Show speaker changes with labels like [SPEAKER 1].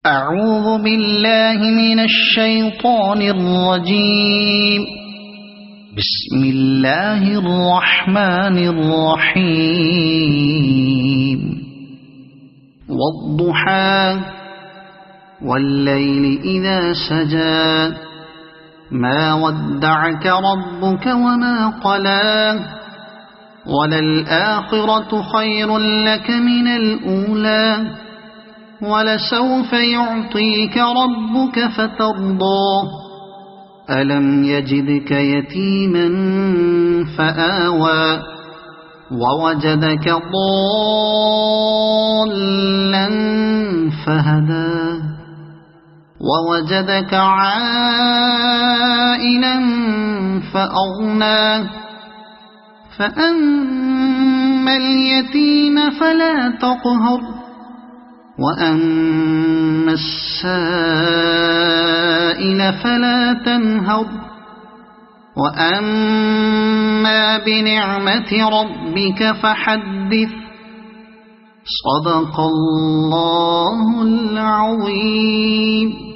[SPEAKER 1] أعوذ بالله من الشيطان الرجيم. بسم الله الرحمن الرحيم. والضحى والليل إذا سجى ما ودعك ربك وما قلى وللآخرة خير لك من الأولى ولسوف يعطيك ربك فترضى ألم يجدك يتيما فآوى ووجدك ضالا فهدى ووجدك عائلا فأغنى فأما اليتيم فلا تقهر وأما السائل فلا تنهر وأما بنعمة ربك فحدث. صدق الله العظيم.